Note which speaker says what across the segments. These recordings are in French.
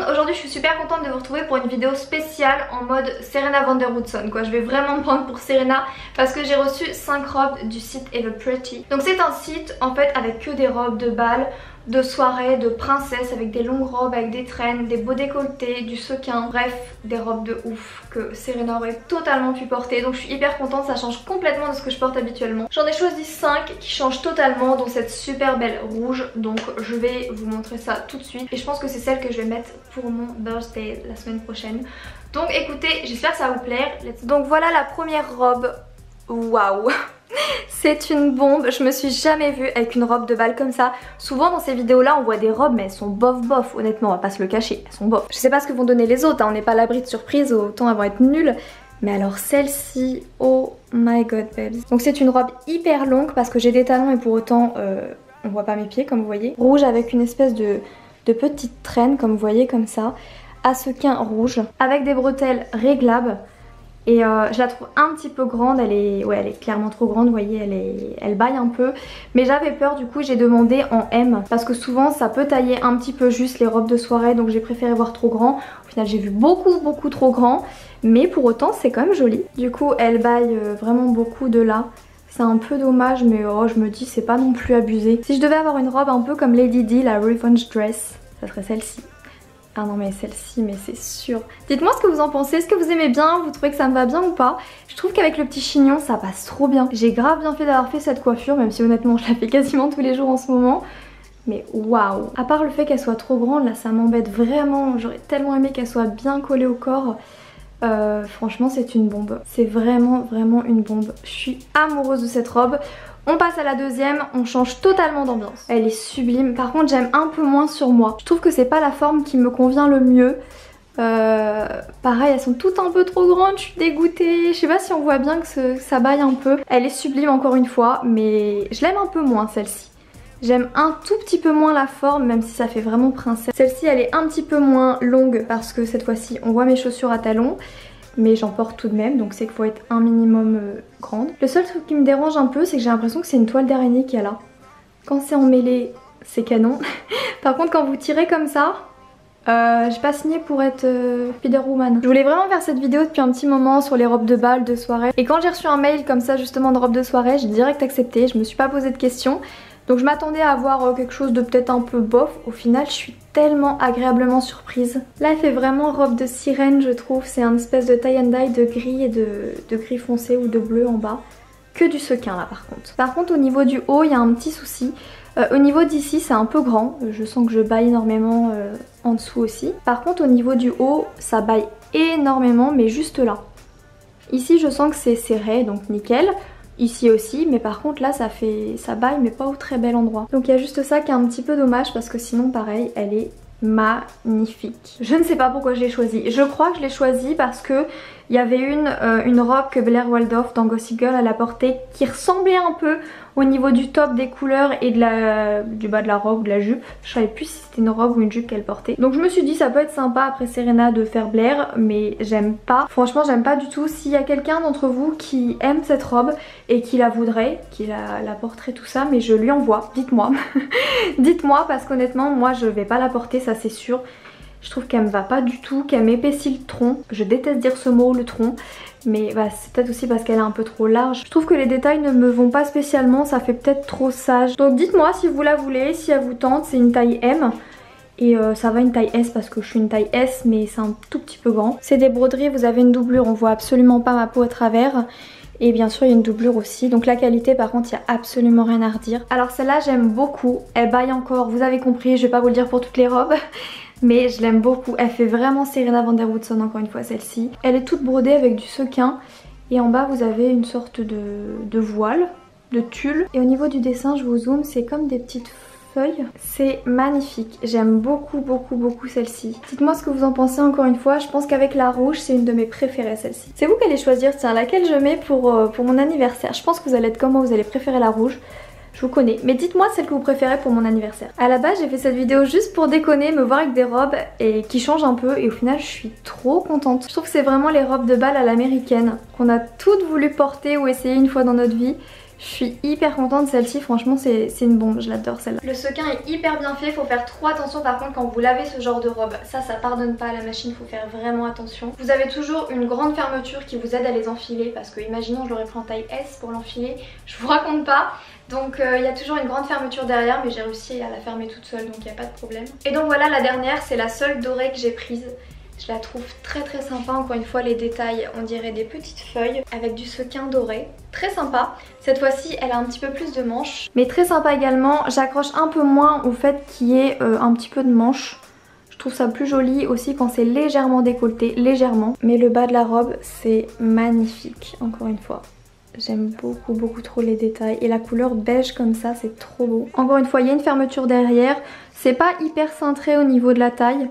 Speaker 1: monde, aujourd'hui je suis super contente de vous retrouver pour une vidéo spéciale en mode Serena Van Der Woodsen quoi. Je vais vraiment me prendre pour Serena parce que j'ai reçu 5 robes du site Ever Pretty. Donc c'est un site en fait avec que des robes de bal, de soirée, de princesse, avec des longues robes, avec des traînes, des beaux décolletés, du sequin, bref des robes de ouf que Serena aurait totalement pu porter. Donc je suis hyper contente, ça change complètement de ce que je porte habituellement. J'en ai choisi 5 qui changent totalement, dont cette super belle rouge. Donc je vais vous montrer ça tout de suite et je pense que c'est celle que je vais mettre pour mon birthday la semaine prochaine. Donc écoutez, j'espère que ça va vous plaire. Donc voilà la première robe. Waouh. C'est une bombe, je me suis jamais vue avec une robe de bal comme ça. Souvent dans ces vidéos là on voit des robes mais elles sont bof bof, honnêtement on va pas se le cacher, elles sont bof. Je sais pas ce que vont donner les autres, hein. On n'est pas à l'abri de surprise, autant elles vont être nulles. Mais alors celle-ci, oh my god babes. Donc c'est une robe hyper longue parce que j'ai des talons et pour autant on voit pas mes pieds comme vous voyez. Rouge avec une espèce de petite traîne comme vous voyez comme ça. À sequin rouge avec des bretelles réglables. Et je la trouve un petit peu grande, elle est clairement trop grande, vous voyez, elle baille un peu. Mais j'avais peur, du coup j'ai demandé en M parce que souvent ça peut tailler un petit peu juste les robes de soirée, donc j'ai préféré voir trop grand. Au final j'ai vu beaucoup trop grand, mais pour autant c'est quand même joli. Du coup elle baille vraiment beaucoup de là. C'est un peu dommage mais oh, je me dis c'est pas non plus abusé. Si je devais avoir une robe un peu comme Lady Di, la Revenge Dress, ça serait celle-ci. Ah non mais celle-ci, mais c'est sûr. Dites-moi ce que vous en pensez, est-ce que vous aimez bien, vous trouvez que ça me va bien ou pas? Je trouve qu'avec le petit chignon ça passe trop bien. J'ai grave bien fait d'avoir fait cette coiffure, même si honnêtement je la fais quasiment tous les jours en ce moment. Mais waouh! À part le fait qu'elle soit trop grande, là ça m'embête vraiment, j'aurais tellement aimé qu'elle soit bien collée au corps. Franchement c'est une bombe, c'est vraiment une bombe. Je suis amoureuse de cette robe. On passe à la deuxième, on change totalement d'ambiance. Elle est sublime, par contre j'aime un peu moins sur moi. Je trouve que c'est pas la forme qui me convient le mieux. Pareil, elles sont toutes un peu trop grandes, je suis dégoûtée. Je sais pas si on voit bien que ça baille un peu. Elle est sublime encore une fois, mais je l'aime un peu moins celle-ci. J'aime un tout petit peu moins la forme, même si ça fait vraiment princesse. Celle-ci elle est un petit peu moins longue parce que cette fois-ci on voit mes chaussures à talons. Mais j'en porte tout de même, donc c'est qu'il faut être un minimum grande. Le seul truc qui me dérange un peu, c'est que j'ai l'impression que c'est une toile d'araignée qu'il y a là. Quand c'est emmêlé, c'est canon. Par contre, quand vous tirez comme ça, j'ai pas signé pour être Spider-Woman. Je voulais vraiment faire cette vidéo depuis un petit moment sur les robes de bal, de soirée. Et quand j'ai reçu un mail comme ça justement de robe de soirée, j'ai direct accepté, je me suis pas posé de questions. Donc je m'attendais à avoir quelque chose de peut-être un peu bof. Au final je suis tellement agréablement surprise. Là elle fait vraiment robe de sirène je trouve. C'est un espèce de tie and dye de gris et de gris foncé ou de bleu en bas. Que du sequin là par contre. Par contre au niveau du haut il y a un petit souci. Au niveau d'ici c'est un peu grand. Je sens que je baille énormément en dessous aussi. Par contre au niveau du haut ça baille énormément mais juste là. Ici je sens que c'est serré donc nickel. Ici aussi, mais par contre là ça baille mais pas au très bel endroit. Donc il y a juste ça qui est un petit peu dommage parce que sinon pareil elle est magnifique. Je ne sais pas pourquoi je l'ai choisie. Je crois que je l'ai choisie parce que il y avait une robe que Blair Waldorf dans Gossip Girl elle a portée qui ressemblait un peu au niveau du top, des couleurs et du bas de la robe ou de la jupe. Je savais plus si c'était une robe ou une jupe qu'elle portait. Donc je me suis dit ça peut être sympa après Serena de faire Blair, mais j'aime pas. Franchement j'aime pas du tout. S'il y a quelqu'un d'entre vous qui aime cette robe et qui la voudrait, qui la porterait tout ça, mais je lui envoie, dites-moi. Dites-moi parce qu'honnêtement moi je vais pas la porter, ça c'est sûr. Je trouve qu'elle me va pas du tout, qu'elle m'épaissit le tronc. Je déteste dire ce mot, le tronc. Mais bah, c'est peut-être aussi parce qu'elle est un peu trop large. Je trouve que les détails ne me vont pas spécialement, ça fait peut-être trop sage. Donc dites-moi si vous la voulez, si elle vous tente. C'est une taille M. Et ça va une taille S parce que je suis une taille S, mais c'est un tout petit peu grand. C'est des broderies, vous avez une doublure, on voit absolument pas ma peau à travers. Et bien sûr il y a une doublure aussi. Donc la qualité par contre il n'y a absolument rien à redire. Alors celle-là j'aime beaucoup, elle baille encore, vous avez compris, je vais pas vous le dire pour toutes les robes. Mais je l'aime beaucoup, elle fait vraiment Serena Van Der Woodsen encore une fois celle-ci. Elle est toute brodée avec du sequin et en bas vous avez une sorte de voile, de tulle. Et au niveau du dessin je vous zoome, c'est comme des petites feuilles. C'est magnifique, j'aime beaucoup celle-ci. Dites-moi ce que vous en pensez encore une fois, je pense qu'avec la rouge c'est une de mes préférées celle-ci. C'est vous qui allez choisir, tiens, laquelle je mets pour mon anniversaire. Je pense que vous allez être comme moi, vous allez préférer la rouge. Je vous connais, mais dites-moi celle que vous préférez pour mon anniversaire. À la base j'ai fait cette vidéo juste pour déconner, me voir avec des robes et qui changent un peu et au final je suis trop contente. Je trouve que c'est vraiment les robes de bal à l'américaine qu'on a toutes voulu porter ou essayer une fois dans notre vie. Je suis hyper contente de celle-ci, franchement c'est une bombe, je l'adore celle-là. Le sequin est hyper bien fait, faut faire trop attention par contre quand vous lavez ce genre de robe. Ça pardonne pas à la machine, faut faire vraiment attention. Vous avez toujours une grande fermeture qui vous aide à les enfiler parce que imaginons je l'aurais pris en taille S pour l'enfiler, je vous raconte pas. Donc il y a toujours une grande fermeture derrière mais j'ai réussi à la fermer toute seule donc il n'y a pas de problème. Et donc voilà la dernière, c'est la seule dorée que j'ai prise. Je la trouve très sympa, encore une fois les détails on dirait des petites feuilles avec du sequin doré, très sympa. Cette fois-ci elle a un petit peu plus de manches mais très sympa également. J'accroche un peu moins au fait qu'il y ait un petit peu de manches. Je trouve ça plus joli aussi quand c'est légèrement décolleté, légèrement. Mais le bas de la robe c'est magnifique encore une fois. J'aime beaucoup trop les détails et la couleur beige comme ça c'est trop beau. Encore une fois il y a une fermeture derrière, c'est pas hyper cintré au niveau de la taille.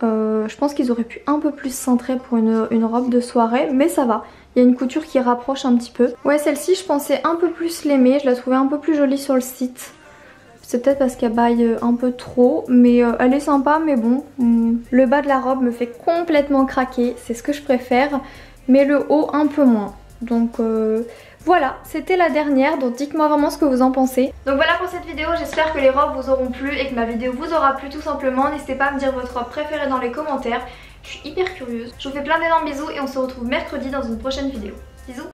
Speaker 1: Je pense qu'ils auraient pu un peu plus centrer pour une robe de soirée mais ça va. Il y a une couture qui rapproche un petit peu. Ouais celle-ci je pensais un peu plus l'aimer, je la trouvais un peu plus jolie sur le site. C'est peut-être parce qu'elle baille un peu trop mais elle est sympa mais bon. Le bas de la robe me fait complètement craquer, c'est ce que je préfère. Mais le haut un peu moins. Donc voilà, c'était la dernière, donc dites-moi vraiment ce que vous en pensez. Donc voilà pour cette vidéo, j'espère que les robes vous auront plu et que ma vidéo vous aura plu tout simplement. N'hésitez pas à me dire votre robe préférée dans les commentaires, je suis hyper curieuse. Je vous fais plein d'énormes bisous et on se retrouve mercredi dans une prochaine vidéo. Bisous.